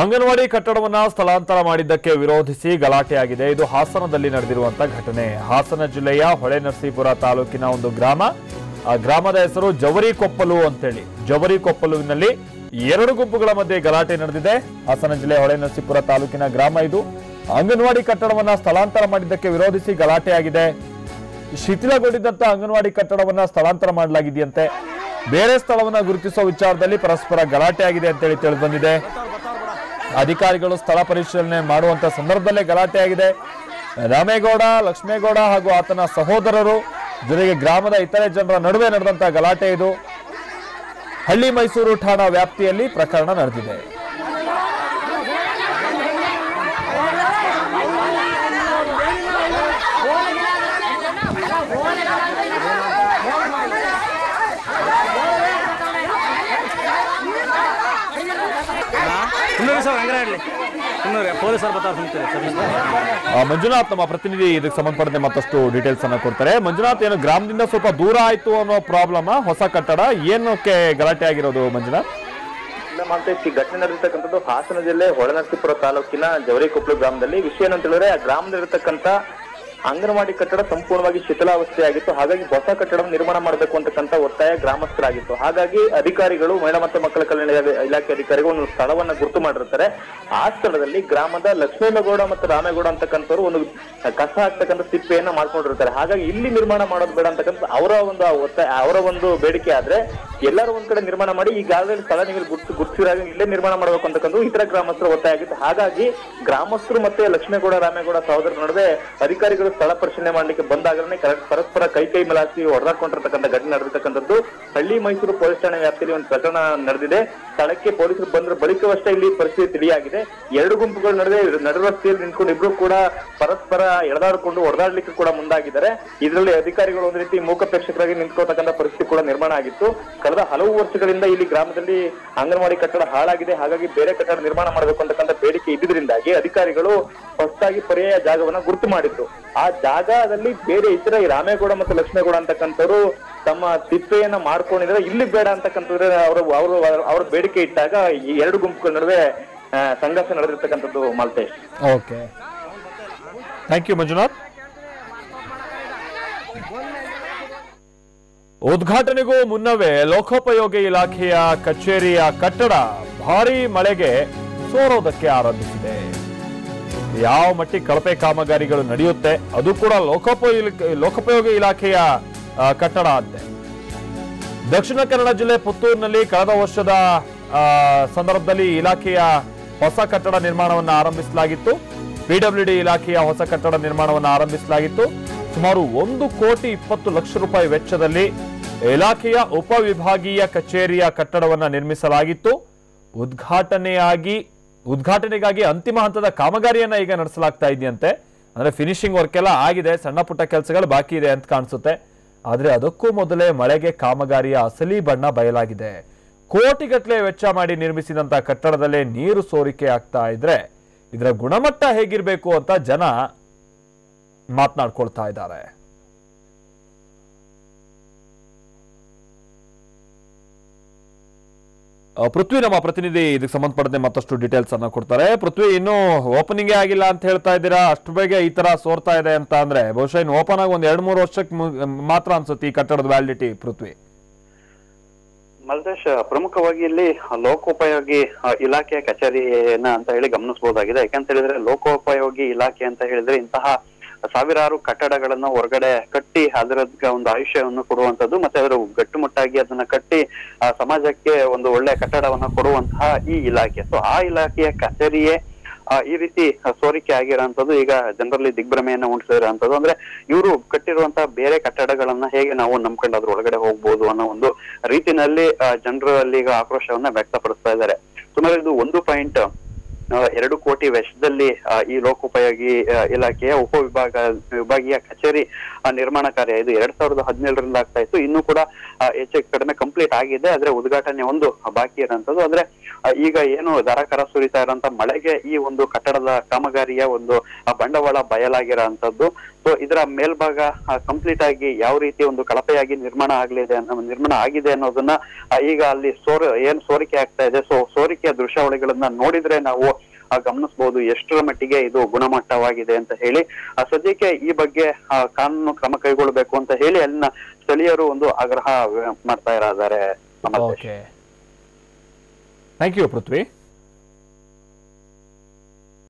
ಅಂಗನವಾಡಿ ಕಟ್ಟಡವನ್ನ ಸ್ಥಳಾಂತರ ಮಾಡಿದ್ದಕ್ಕೆ ವಿರೋಧಿಸಿ ಗಲಾಟೆಯಾಗಿದೆ. ಇದು ಹಾಸನದಲ್ಲಿ ನಡೆದಿರುವಂತಹ ಘಟನೆ. ಹಾಸನ ಜಿಲ್ಲೆಯ ಹೊಳೆನರಸೀಪುರ ತಾಲೂಕಿನ ಒಂದು ಗ್ರಾಮ. ಆ ಗ್ರಾಮದ ಹೆಸರು ಜವರಿಕೊಪ್ಪಲು ಅಂತೇಳಿ. ಜವರಿಕೊಪ್ಪಲುವಿನಲ್ಲಿ ಎರಡು ಗುಂಪುಗಳ ಮಧ್ಯೆ ಗಲಾಟೆ ನಡೆದಿದೆ. ಹಾಸನ ಜಿಲ್ಲೆಯ ಹೊಳೆನರಸೀಪುರ ತಾಲೂಕಿನ ಗ್ರಾಮ ಇದು. ಅಂಗನವಾಡಿ ಕಟ್ಟಡವನ್ನ ಸ್ಥಳಾಂತರ ಮಾಡಿದ್ದಕ್ಕೆ ವಿರೋಧಿಸಿ ಗಲಾಟೆಯಾಗಿದೆ. ಶಿಥಿಲಗೊಂಡಿದ್ದಂತ ಅಂಗನವಾಡಿ ಕಟ್ಟಡವನ್ನ ಸ್ಥಳಾಂತರ ಮಾಡಲಾಗಿದೆಯಂತೆ. ಬೇರೆ ಸ್ಥಳವನ್ನ ಗುರುತಿಸುವ ವಿಚಾರದಲ್ಲಿ ಪರಸ್ಪರ ಗಲಾಟೆ ಆಗಿದೆ ಅಂತೇಳಿ ತಿಳಿದು ಬಂದಿದೆ. ಅಧಿಕಾರಿಗಳು ಸ್ಥಳ ಪರಿಶೀಲನೆ ಮಾಡುವಂತ ಸಂದರ್ಭದಲ್ಲೇ ಗಲಾಟೆ ಆಗಿದೆ. ರಾಮೇಗೌಡ, ಲಕ್ಷ್ಮೇಗೌಡ ಹಾಗೂ ಆತನ ಸಹೋದರರು ಜೊತೆಗೆ ಗ್ರಾಮದ ಇತರೆ ಜನರ ನಡುವೆ ನಡೆದಂತಹ ಗಲಾಟೆ ಇದು. ಹಳ್ಳಿ ಮೈಸೂರು ಠಾಣಾ ವ್ಯಾಪ್ತಿಯಲ್ಲಿ ಪ್ರಕರಣ ನಡೆದಿದೆ. ಮಂಜುನಾಥ್ ನಮ್ಮ ಪ್ರತಿನಿಧಿ ಇದಕ್ಕೆ ಸಂಬಂಧಪಟ್ಟಂತೆ ಮತ್ತಷ್ಟು ಡೀಟೇಲ್ಸ್ ಅನ್ನ ಕೊಡ್ತಾರೆ. ಮಂಜುನಾಥ್, ಏನು ಗ್ರಾಮದಿಂದ ಸ್ವಲ್ಪ ದೂರ ಆಯ್ತು ಅನ್ನೋ ಪ್ರಾಬ್ಲಮ್, ಹೊಸ ಕಟ್ಟಡ ಏನಕ್ಕೆ ಗಲಾಟೆ ಆಗಿರೋದು ಮಂಜುನಾಥ್? ಈ ಘಟನೆ ನಡೆದಿರ್ತಕ್ಕಂಥದ್ದು ಹಾಸನ ಜಿಲ್ಲೆ ಹೊಳೆನರಸೀಪುರ ತಾಲೂಕಿನ ಜವರಿಕೊಪ್ಪಲು ಗ್ರಾಮದಲ್ಲಿ. ವಿಷಯ ಏನಂತ ಹೇಳಿದ್ರೆ, ಆ ಗ್ರಾಮದಲ್ಲಿರ್ತಕ್ಕಂಥ ಅಂಗನವಾಡಿ ಕಟ್ಟಡ ಸಂಪೂರ್ಣವಾಗಿ ಶಿಥಿಲಾವಸ್ಥೆಯಾಗಿತ್ತು. ಹಾಗಾಗಿ ಹೊಸ ಕಟ್ಟಡ ನಿರ್ಮಾಣ ಮಾಡಬೇಕು ಅಂತಕ್ಕಂಥ ಒತ್ತಾಯ ಗ್ರಾಮಸ್ಥರಾಗಿತ್ತು. ಹಾಗಾಗಿ ಅಧಿಕಾರಿಗಳು, ಮಹಿಳಾ ಮತ್ತು ಮಕ್ಕಳ ಕಲ್ಯಾಣ ಇಲಾಖೆ ಅಧಿಕಾರಿಗಳು ಒಂದು ಸ್ಥಳವನ್ನ ಗುರುತು ಮಾಡಿರ್ತಾರೆ. ಆ ಸ್ಥಳದಲ್ಲಿ ಗ್ರಾಮದ ಲಕ್ಷ್ಮೇಗೌಡ ಮತ್ತು ರಾಮೇಗೌಡ ಅಂತಕ್ಕಂಥವ್ರು ಒಂದು ಕಸ ಹಾಕ್ತಕ್ಕಂಥ ಸಿಪ್ಪೆಯನ್ನ ಮಾಡ್ಕೊಂಡಿರ್ತಾರೆ. ಹಾಗಾಗಿ ಇಲ್ಲಿ ನಿರ್ಮಾಣ ಮಾಡೋದು ಬೇಡ ಅಂತಕ್ಕಂಥ ಅವರ ಒಂದು ಒತ್ತಾಯ, ಅವರ ಒಂದು ಬೇಡಿಕೆ. ಆದ್ರೆ ಎಲ್ಲರೂ ಒಂದ್ ಕಡೆ ನಿರ್ಮಾಣ ಮಾಡಿ ಈಗಾಗಲೇ ಸ್ಥಳ ನೀವು ಗುರುತಿಸಿದಾಗ ಇಲ್ಲೇ ನಿರ್ಮಾಣ ಮಾಡಬೇಕು ಅಂತಕ್ಕಂಥ ಇತರ ಗ್ರಾಮಸ್ಥರ ಒತ್ತಾಯ ಆಗಿತ್ತು. ಹಾಗಾಗಿ ಗ್ರಾಮಸ್ಥರು ಮತ್ತೆ ಲಕ್ಷ್ಮೇಗೌಡ, ರಾಮೇಗೌಡ ಸಹೋದರರ ನಡುವೆ ಅಧಿಕಾರಿಗಳು ಸ್ಥಳ ಪರಿಶೀಲನೆ ಮಾಡ್ಲಿಕ್ಕೆ ಬಂದಾಗಲೇ ಪರಸ್ಪರ ಕೈ ಮೆಲಾಸಿ ಹೊಡೆದಾಕೊಂಡಿರ್ತಕ್ಕಂಥ ಘಟನೆ ನಡೆದಿರ್ತಕ್ಕಂಥದ್ದು. ಹಳ್ಳಿ ಮೈಸೂರು ಪೊಲೀಸ್ ಠಾಣೆ ವ್ಯಾಪ್ತಿಯಲ್ಲಿ ಒಂದು ಪ್ರಕರಣ ನಡೆದಿದೆ. ಸ್ಥಳಕ್ಕೆ ಪೊಲೀಸರು ಬಂದ್ರ ಬಳಿಕವಷ್ಟೇ ಇಲ್ಲಿ ಪರಿಸ್ಥಿತಿ ತಿಳಿಯಾಗಿದೆ. ಎರಡು ಗುಂಪುಗಳ ನಡುವೆ ನಡುರಸ್ತೆಯಲ್ಲಿ ನಿಂತ್ಕೊಂಡು ಇಬ್ರು ಕೂಡ ಪರಸ್ಪರ ಎಳೆದಾಡಿಕೊಂಡು ಹೊಡೆದಾಡ್ಲಿಕ್ಕೆ ಕೂಡ ಮುಂದಾಗಿದ್ದಾರೆ. ಇದರಲ್ಲಿ ಅಧಿಕಾರಿಗಳು ಒಂದು ರೀತಿ ಮೂಕ ಪ್ರೇಕ್ಷಕರಾಗಿ ನಿಂತ್ಕೊಳ್ತಕ್ಕಂಥ ಪರಿಸ್ಥಿತಿ ಕೂಡ ನಿರ್ಮಾಣ ಆಗಿತ್ತು. ಕಳೆದ ಹಲವು ವರ್ಷಗಳಿಂದ ಇಲ್ಲಿ ಗ್ರಾಮದಲ್ಲಿ ಅಂಗನವಾಡಿ ಕಟ್ಟಡ ಹಾಳಾಗಿದೆ. ಹಾಗಾಗಿ ಬೇರೆ ಕಟ್ಟಡ ನಿರ್ಮಾಣ ಮಾಡಬೇಕು ಅಂತಕ್ಕಂಥ ಬೇಡಿಕೆ ಇದ್ದಿದ್ರಿಂದಾಗಿ ಅಧಿಕಾರಿಗಳು ಹೊಸದಾಗಿ ಪರ್ಯಾಯ ಜಾಗವನ್ನ ಗುರುತು ಮಾಡಿದ್ರು. ಆ ಜಾಗದಲ್ಲಿ ಬೇರೆ ಇತರ ರಾಮೇಗೌಡ ಮತ್ತು ಲಕ್ಷ್ಮೇಗೌಡ ಅಂತಕ್ಕಂಥವ್ರು ತಮ್ಮ ಸಿಪ್ಪೆಯನ್ನ ಮಾಡ್ಕೊಂಡಿದ್ರೆ ಇಲ್ಲಿ ಬೇಡ ಅಂತಕ್ಕಂಥವ್ರೆ ಅವ್ರ ಬೇಡಿಕೆ ಇಟ್ಟಾಗ ಈ ಎರಡು ಗುಂಪುಗಳ ನಡುವೆ ಸಂಘರ್ಷ ನಡೆದಿರ್ತಕ್ಕಂಥದ್ದು. Maltesh. Okay, thank you Manjunath. ಉದ್ಘಾಟನೆಗೂ ಮುನ್ನವೇ ಲೋಕೋಪಯೋಗಿ ಇಲಾಖೆಯ ಕಚೇರಿಯ ಕಟ್ಟಡ ಭಾರೀ ಮಳೆಗೆ ಸೋರೋದಕ್ಕೆ ಆರಂಭಿಸಿದೆ. ಯಾವ ಮಟ್ಟಿಗೆ ಕಳಪೆ ಕಾಮಗಾರಿಗಳು ನಡೆಯುತ್ತೆ, ಅದು ಕೂಡ ಲೋಕೋಪಯೋಗಿ ಇಲಾಖೆಯ ಕಟ್ಟಡ ಅಂತೆ. ದಕ್ಷಿಣ ಕನ್ನಡ ಜಿಲ್ಲೆ ಪುತ್ತೂರಿನಲ್ಲಿ ಕಳೆದ ವರ್ಷದ ಸಂದರ್ಭದಲ್ಲಿ ಇಲಾಖೆಯ ಹೊಸ ಕಟ್ಟಡ ನಿರ್ಮಾಣವನ್ನು ಆರಂಭಿಸಲಾಗಿತ್ತು. ಪಿಡಬ್ಲ್ಯೂಡಿ ಇಲಾಖೆಯ ಹೊಸ ಕಟ್ಟಡ ನಿರ್ಮಾಣವನ್ನು ಆರಂಭಿಸಲಾಗಿತ್ತು. ಸುಮಾರು 1,20,00,000 ರೂಪಾಯಿ ವೆಚ್ಚದಲ್ಲಿ ಇಲಾಖೆಯ ಉಪವಿಭಾಗೀಯ ಕಚೇರಿಯ ಕಟ್ಟಡವನ್ನು ನಿರ್ಮಿಸಲಾಗಿತ್ತು. ಉದ್ಘಾಟನೆಗಾಗಿ ಅಂತಿಮ ಹಂತದ ಕಾಮಗಾರಿಯನ್ನ ಈಗ ನಡೆಸಲಾಗ್ತಾ ಇದೆಯಂತೆ. ಅಂದ್ರೆ ಫಿನಿಶಿಂಗ್ ವರ್ಕ್ ಎಲ್ಲ ಆಗಿದೆ, ಸಣ್ಣ ಪುಟ್ಟ ಕೆಲಸಗಳು ಬಾಕಿ ಇದೆ ಅಂತ ಕಾಣಿಸುತ್ತೆ. ಆದ್ರೆ ಅದಕ್ಕೂ ಮೊದಲೇ ಮಳೆಗೆ ಕಾಮಗಾರಿಯ ಅಸಲಿ ಬಣ್ಣ ಬಯಲಾಗಿದೆ. ಕೋಟಿಗಟ್ಟಲೆ ವೆಚ್ಚ ಮಾಡಿ ನಿರ್ಮಿಸಿದಂತ ಕಟ್ಟಡದಲ್ಲೇ ನೀರು ಸೋರಿಕೆ ಆಗ್ತಾ ಇದ್ರೆ ಇದರ ಗುಣಮಟ್ಟ ಹೇಗಿರ್ಬೇಕು ಅಂತ ಜನ ಮಾತನಾಡ್ಕೊಳ್ತಾ ಇದ್ದಾರೆ. ಪೃಥ್ವಿ ನಮ್ಮ ಪ್ರತಿನಿಧಿ ಇದಕ್ಕೆ ಸಂಬಂಧಪಟ್ಟಂತೆ ಮತ್ತಷ್ಟು ಡೀಟೇಲ್ಸ್ ಅನ್ನ ಕೊಡ್ತಾರೆ. ಪೃಥ್ವಿ, ಇನ್ನೂ ಓಪನಿಂಗ್ ಆಗಿಲ್ಲ ಅಂತ ಹೇಳ್ತಾ ಇದ್ದೀರಾ, ಅಷ್ಟು ಬೇಗ ಈ ತರ ಸೋರ್ತಾ ಇದೆ ಅಂತ ಅಂದ್ರೆ ಬಹುಶಃ ಇನ್ನು ಓಪನ್ ಆಗಿ ಒಂದ್ 2-3 ವರ್ಷಕ್ಕೆ ಮಾತ್ರ ಅನ್ಸುತ್ತೆ ಈ ಕಟ್ಟಡದ ವ್ಯಾಲಿಡಿಟಿ. ಪೃಥ್ವಿ. ಮಲ್ತೇಶ್, ಪ್ರಮುಖವಾಗಿ ಇಲ್ಲಿ ಲೋಕೋಪಯೋಗಿ ಇಲಾಖೆಯ ಕಚೇರಿಯನ್ನ ಅಂತ ಹೇಳಿ ಗಮನಿಸಬಹುದಾಗಿದೆ. ಯಾಕಂತ ಹೇಳಿದ್ರೆ ಲೋಕೋಪಯೋಗಿ ಇಲಾಖೆ ಅಂತ ಹೇಳಿದ್ರೆ ಇಂತಹ ಸಾವಿರಾರು ಕಟ್ಟಡಗಳನ್ನ ಹೊರಗಡೆ ಕಟ್ಟಿ ಅದರ ಒಂದು ಆಯುಷ್ಯವನ್ನು ಕೊಡುವಂತದ್ದು, ಮತ್ತೆ ಅದರ ಗಟ್ಟುಮುಟ್ಟಾಗಿ ಅದನ್ನ ಕಟ್ಟಿ ಸಮಾಜಕ್ಕೆ ಒಂದು ಒಳ್ಳೆ ಕಟ್ಟಡವನ್ನ ಕೊಡುವಂತಹ ಈ ಇಲಾಖೆ. ಸೊ ಆ ಇಲಾಖೆಯ ಕಚೇರಿಯೇ ಈ ರೀತಿ ಸೋರಿಕೆ ಆಗಿರೋಂಥದ್ದು ಈಗ ಜನರಲ್ಲಿ ದಿಗ್ಭ್ರಮೆಯನ್ನ ಉಂಟಿಸಿರೋಂಥದ್ದು. ಅಂದ್ರೆ ಇವರು ಕಟ್ಟಿರುವಂತಹ ಬೇರೆ ಕಟ್ಟಡಗಳನ್ನ ಹೇಗೆ ನಾವು ನಂಬ್ಕೊಂಡು ಅದ್ರ ಒಳಗಡೆ ಹೋಗ್ಬೋದು ಅನ್ನೋ ಒಂದು ರೀತಿನಲ್ಲಿ ಜನರಲ್ಲಿ ಈಗ ಆಕ್ರೋಶವನ್ನ ವ್ಯಕ್ತಪಡಿಸ್ತಾ ಇದ್ದಾರೆ. ಸುಮಾರು ಇದು 2 ಕೋಟಿ ವೆಚ್ಚದಲ್ಲಿ ಈ ಲೋಕೋಪಯೋಗಿ ಇಲಾಖೆಯ ವಿಭಾಗೀಯ ಕಚೇರಿ ನಿರ್ಮಾಣ ಕಾರ್ಯ ಇದು 2017ರಿಂದ ಆಗ್ತಾ ಇತ್ತು. ಇನ್ನೂ ಕೂಡ ಹೆಚ್ಚು ಕಡಿಮೆ ಕಂಪ್ಲೀಟ್ ಆಗಿದೆ. ಆದ್ರೆ ಉದ್ಘಾಟನೆ ಒಂದು ಬಾಕಿ ಇರೋಂಥದ್ದು. ಆದ್ರೆ ಈಗ ಏನು ದರಕರ ಸುರಿತಾ ಇರೋಂತ ಮಳೆಗೆ ಈ ಒಂದು ಕಟ್ಟಡದ ಕಾಮಗಾರಿಯ ಒಂದು ಬಂಡವಾಳ ಬಯಲಾಗಿರೋ ಅಂತದ್ದು. ಸೊ ಇದರ ಮೇಲ್ಭಾಗ ಕಂಪ್ಲೀಟ್ ಆಗಿ ಯಾವ ರೀತಿ ಒಂದು ಕಳಪೆಯಾಗಿ ನಿರ್ಮಾಣ ಆಗಿದೆ ಅನ್ನೋದನ್ನ ಈಗ ಅಲ್ಲಿ ಸೋರಿಕೆ ಆಗ್ತಾ ಇದೆ. ಸೊ ಸೋರಿಕೆಯ ದೃಶ್ಯಾವಳಿಗಳನ್ನ ನೋಡಿದ್ರೆ ನಾವು ಗಮನಿಸಬಹುದು ಎಷ್ಟರ ಮಟ್ಟಿಗೆ ಇದು ಗುಣಮಟ್ಟವಾಗಿದೆ ಅಂತ ಹೇಳಿ. ಸದ್ಯಕ್ಕೆ ಈ ಬಗ್ಗೆ ಕಾನೂನು ಕ್ರಮ ಕೈಗೊಳ್ಳಬೇಕು ಅಂತ ಹೇಳಿ ಅಲ್ಲಿನ ಸ್ಥಳೀಯರು ಒಂದು ಆಗ್ರಹ ಮಾಡ್ತಾ ಇದ್ದಾರೆ. Thank you Prithvi.